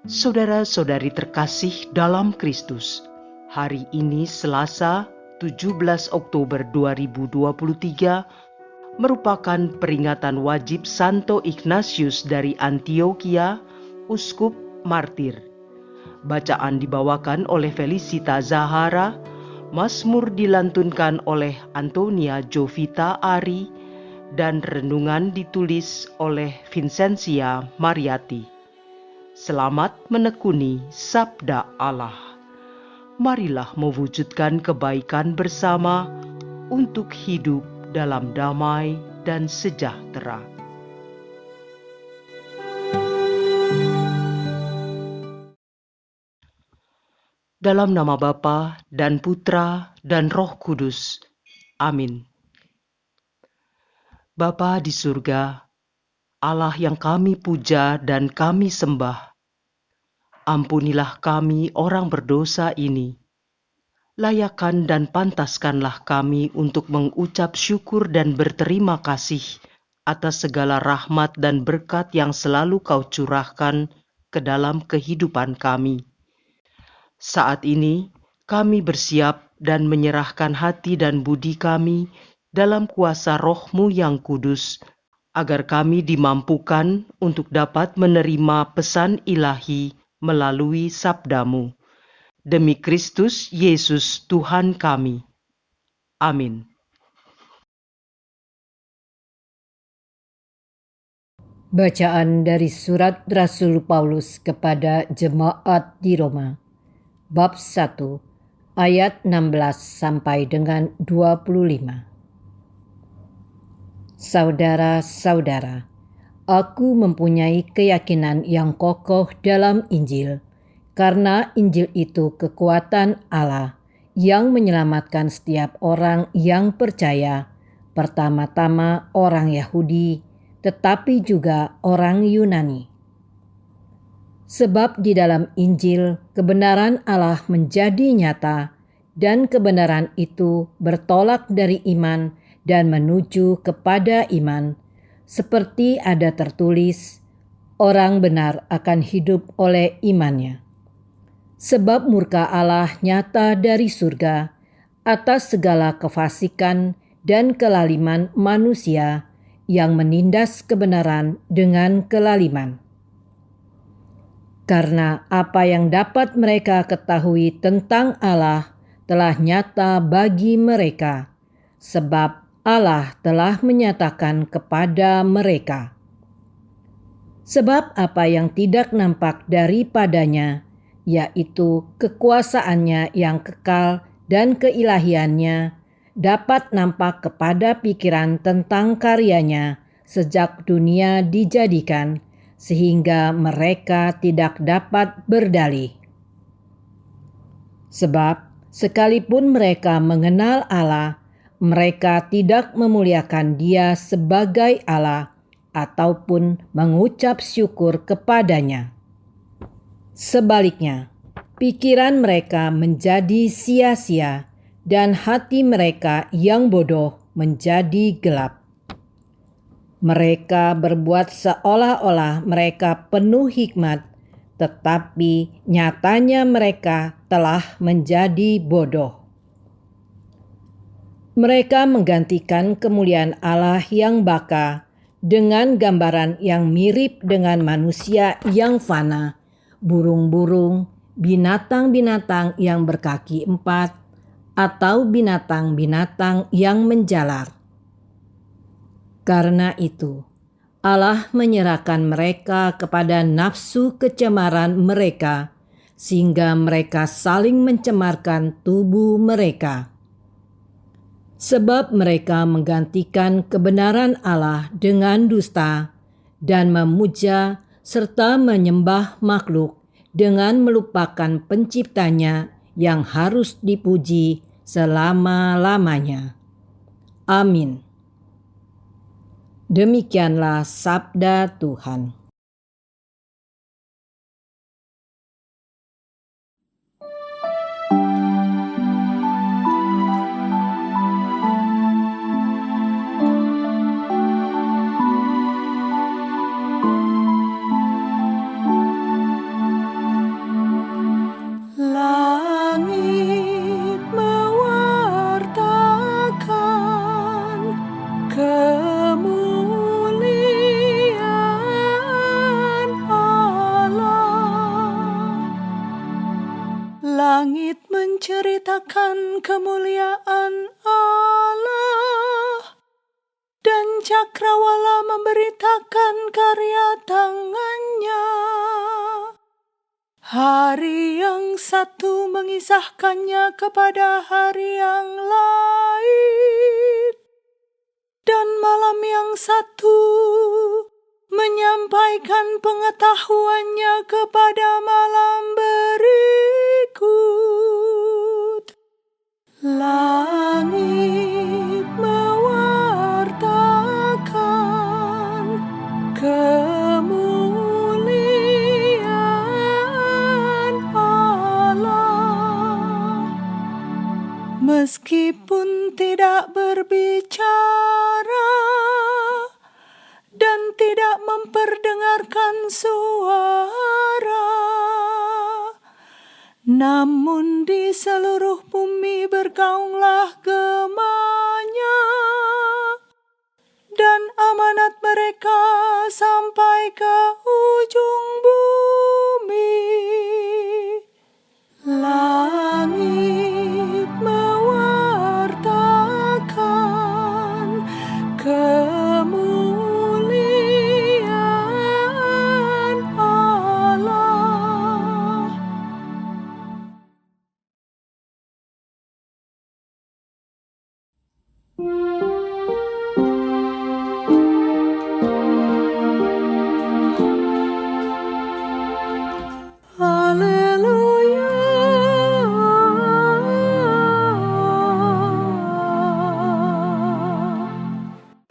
Saudara-saudari terkasih dalam Kristus, hari ini Selasa 17 Oktober 2023 merupakan peringatan wajib Santo Ignatius dari Antioquia, Uskup Martir. Bacaan dibawakan oleh Felicita Zahara, Mazmur dilantunkan oleh Antonia Jovita Ari, dan renungan ditulis oleh Vincentia Mariati. Selamat menekuni Sabda Allah. Marilah mewujudkan kebaikan bersama untuk hidup dalam damai dan sejahtera. Dalam nama Bapa dan Putra dan Roh Kudus. Amin. Bapa di surga, Allah yang kami puja dan kami sembah, ampunilah kami orang berdosa ini. Layakan dan pantaskanlah kami untuk mengucap syukur dan berterima kasih atas segala rahmat dan berkat yang selalu Kau curahkan ke dalam kehidupan kami. Saat ini kami bersiap dan menyerahkan hati dan budi kami dalam kuasa Roh-Mu yang kudus, agar kami dimampukan untuk dapat menerima pesan ilahi melalui sabda-Mu. Demi Kristus Yesus Tuhan kami. Amin. Bacaan dari Surat Rasul Paulus kepada Jemaat di Roma, Bab 1, ayat 16 sampai dengan 25. Saudara-saudara, aku mempunyai keyakinan yang kokoh dalam Injil, karena Injil itu kekuatan Allah yang menyelamatkan setiap orang yang percaya, pertama-tama orang Yahudi, tetapi juga orang Yunani. Sebab di dalam Injil kebenaran Allah menjadi nyata, dan kebenaran itu bertolak dari iman dan menuju kepada iman, seperti ada tertulis, orang benar akan hidup oleh imannya. Sebab murka Allah nyata dari surga atas segala kefasikan dan kelaliman manusia yang menindas kebenaran dengan kelaliman. Karena apa yang dapat mereka ketahui tentang Allah telah nyata bagi mereka, sebab Allah telah menyatakan kepada mereka. Sebab apa yang tidak nampak daripadanya, yaitu kekuasaannya yang kekal dan keilahiannya, dapat nampak kepada pikiran tentang karyanya sejak dunia dijadikan, sehingga mereka tidak dapat berdalih. Sebab sekalipun mereka mengenal Allah, mereka tidak memuliakan Dia sebagai Allah ataupun mengucap syukur kepadanya. Sebaliknya, pikiran mereka menjadi sia-sia dan hati mereka yang bodoh menjadi gelap. Mereka berbuat seolah-olah mereka penuh hikmat, tetapi nyatanya mereka telah menjadi bodoh. Mereka menggantikan kemuliaan Allah yang baka dengan gambaran yang mirip dengan manusia yang fana, burung-burung, binatang-binatang yang berkaki 4, atau binatang-binatang yang menjalar. Karena itu, Allah menyerahkan mereka kepada nafsu kecemaran mereka, sehingga mereka saling mencemarkan tubuh mereka. Sebab mereka menggantikan kebenaran Allah dengan dusta, dan memuja serta menyembah makhluk dengan melupakan penciptanya yang harus dipuji selama-lamanya. Amin. Demikianlah sabda Tuhan. memberitakan kemuliaan Allah, dan cakrawala memberitakan karya tangannya. Hari yang satu mengisahkannya kepada hari yang lain, dan malam yang satu menyampaikan pengetahuannya kepada malam berikut. Langit mewartakan kemuliaan Allah, meskipun tidak berbicara dan tidak memperdengarkan suara, namun di seluruh bumi bergaunglah gemanya, dan amanat mereka sampai ke ujung bumi. Langit mewartakan kemuliaan Allah. Haleluya.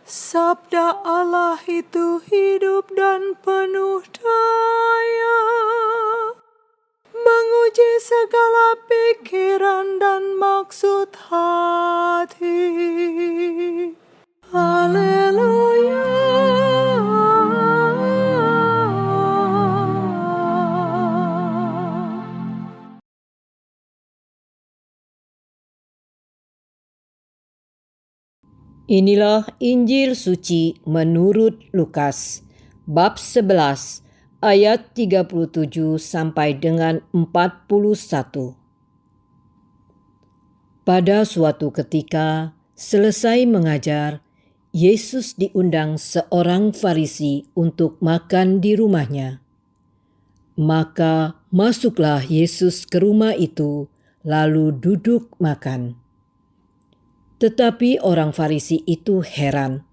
Sabda Allah itu hidup dan penuh daya, menguji segala pikiran dan maksud hati. Haleluya. Inilah Injil suci menurut Lukas, bab 11, ayat 37 sampai dengan 41. Pada suatu ketika, selesai mengajar, Yesus diundang seorang Farisi untuk makan di rumahnya. Maka masuklah Yesus ke rumah itu, lalu duduk makan. Tetapi orang Farisi itu heran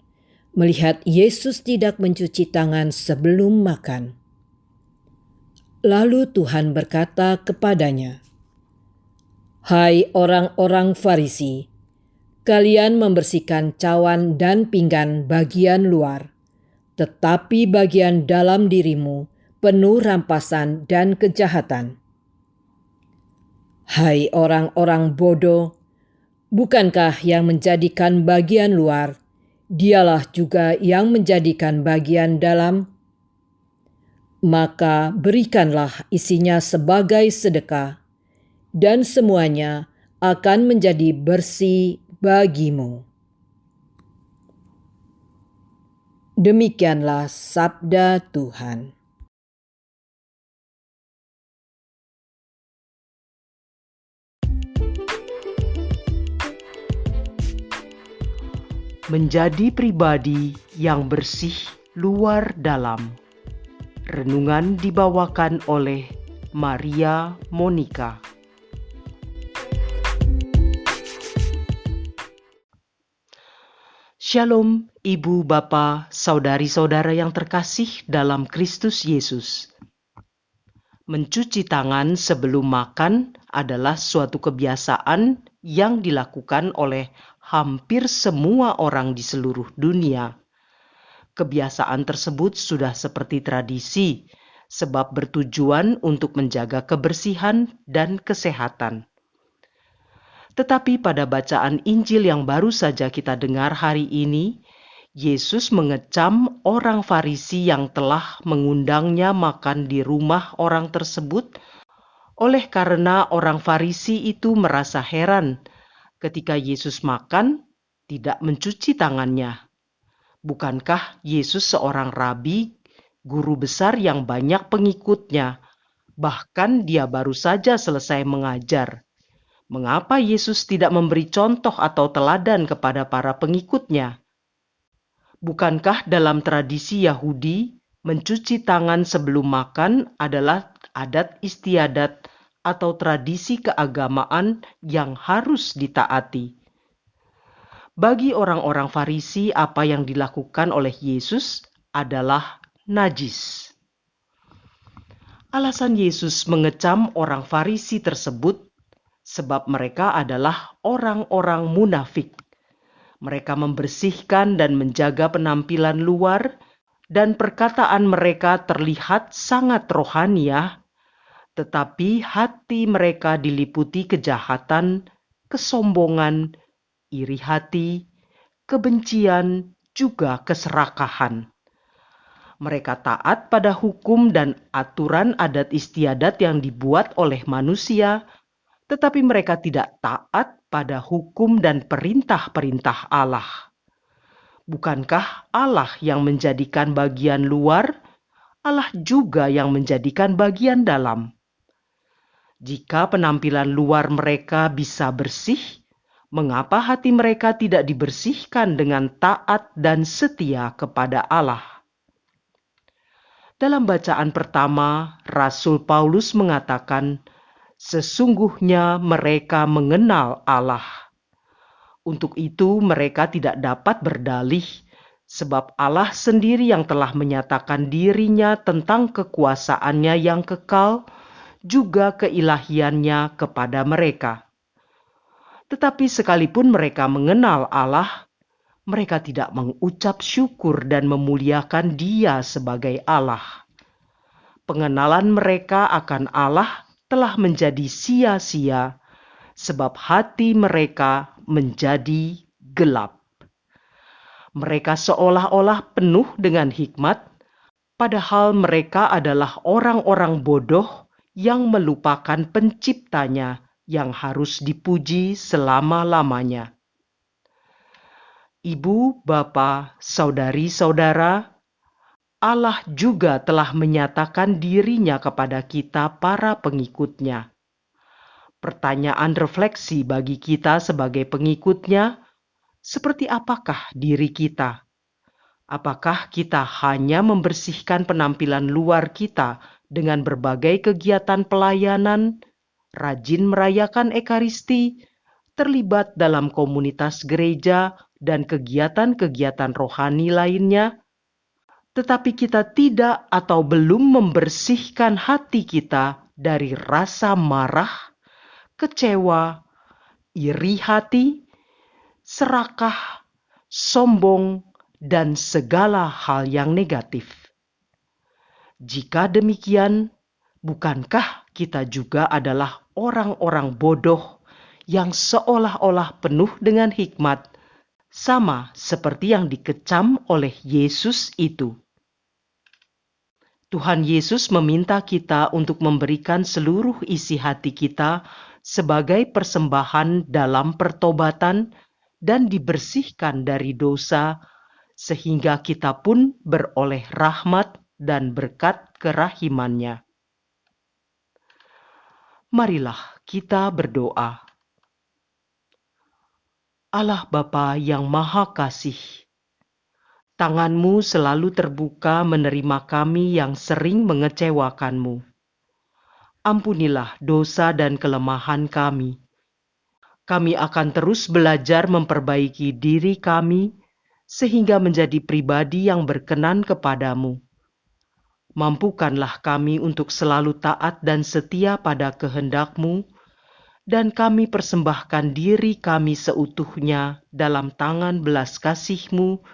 melihat Yesus tidak mencuci tangan sebelum makan. Lalu Tuhan berkata kepadanya, "Hai orang-orang Farisi, kalian membersihkan cawan dan pinggan bagian luar, tetapi bagian dalam dirimu penuh rampasan dan kejahatan. Hai orang-orang bodoh, bukankah yang menjadikan bagian luar, dialah juga yang menjadikan bagian dalam? Maka berikanlah isinya sebagai sedekah, dan semuanya akan menjadi bersih bagimu." Demikianlah sabda Tuhan. Menjadi pribadi yang bersih luar dalam. Renungan dibawakan oleh Maria Monica. Shalom Ibu, Bapa, Saudari-saudara yang terkasih dalam Kristus Yesus. Mencuci tangan sebelum makan adalah suatu kebiasaan yang dilakukan oleh hampir semua orang di seluruh dunia. Kebiasaan tersebut sudah seperti tradisi, sebab bertujuan untuk menjaga kebersihan dan kesehatan. Tetapi pada bacaan Injil yang baru saja kita dengar hari ini, Yesus mengecam orang Farisi yang telah mengundangnya makan di rumah orang tersebut, oleh karena orang Farisi itu merasa heran ketika Yesus makan tidak mencuci tangannya. Bukankah Yesus seorang rabi, guru besar yang banyak pengikutnya, bahkan dia baru saja selesai mengajar. Mengapa Yesus tidak memberi contoh atau teladan kepada para pengikutnya? Bukankah dalam tradisi Yahudi, mencuci tangan sebelum makan adalah adat istiadat atau tradisi keagamaan yang harus ditaati? Bagi orang-orang Farisi, apa yang dilakukan oleh Yesus adalah najis. Alasan Yesus mengecam orang Farisi tersebut sebab mereka adalah orang-orang munafik. Mereka membersihkan dan menjaga penampilan luar, dan perkataan mereka terlihat sangat rohaniah, tetapi hati mereka diliputi kejahatan, kesombongan, iri hati, kebencian, juga keserakahan. Mereka taat pada hukum dan aturan adat istiadat yang dibuat oleh manusia, tetapi mereka tidak taat pada hukum dan perintah-perintah Allah. Bukankah Allah yang menjadikan bagian luar, Allah juga yang menjadikan bagian dalam? Jika penampilan luar mereka bisa bersih, mengapa hati mereka tidak dibersihkan dengan taat dan setia kepada Allah? Dalam bacaan pertama, Rasul Paulus mengatakan, sesungguhnya mereka mengenal Allah. Untuk itu mereka tidak dapat berdalih, sebab Allah sendiri yang telah menyatakan dirinya tentang kekuasaannya yang kekal, juga keilahiannya kepada mereka. Tetapi sekalipun mereka mengenal Allah, mereka tidak mengucap syukur dan memuliakan Dia sebagai Allah. Pengenalan mereka akan Allah telah menjadi sia-sia, sebab hati mereka menjadi gelap. Mereka seolah-olah penuh dengan hikmat, padahal mereka adalah orang-orang bodoh yang melupakan penciptanya yang harus dipuji selama-lamanya. Ibu, bapa, saudari-saudara, Allah juga telah menyatakan dirinya kepada kita para pengikutnya. Pertanyaan refleksi bagi kita sebagai pengikutnya, seperti apakah diri kita? Apakah kita hanya membersihkan penampilan luar kita dengan berbagai kegiatan pelayanan, rajin merayakan Ekaristi, terlibat dalam komunitas gereja, dan kegiatan-kegiatan rohani lainnya? Tetapi kita tidak atau belum membersihkan hati kita dari rasa marah, kecewa, iri hati, serakah, sombong, dan segala hal yang negatif. Jika demikian, bukankah kita juga adalah orang-orang bodoh yang seolah-olah penuh dengan hikmat, sama seperti yang dikecam oleh Yesus itu? Tuhan Yesus meminta kita untuk memberikan seluruh isi hati kita sebagai persembahan dalam pertobatan dan dibersihkan dari dosa, sehingga kita pun beroleh rahmat dan berkat kerahimannya. Marilah kita berdoa. Allah Bapa yang Maha Kasih, tangan-Mu selalu terbuka menerima kami yang sering mengecewakan-Mu. Ampunilah dosa dan kelemahan kami. Kami akan terus belajar memperbaiki diri kami sehingga menjadi pribadi yang berkenan kepadamu. Mampukanlah kami untuk selalu taat dan setia pada kehendak-Mu, dan kami persembahkan diri kami seutuhnya dalam tangan belas kasih-Mu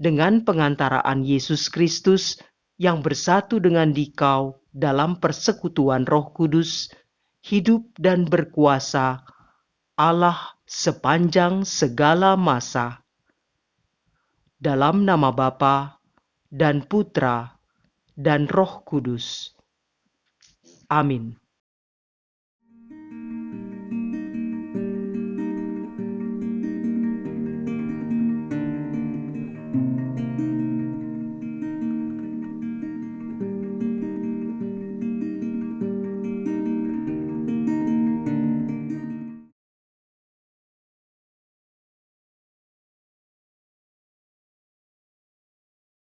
dengan pengantaraan Yesus Kristus yang bersatu dengan Dikau dalam persekutuan Roh Kudus, hidup dan berkuasa, Allah sepanjang segala masa. Dalam nama Bapa dan Putra dan Roh Kudus. Amin.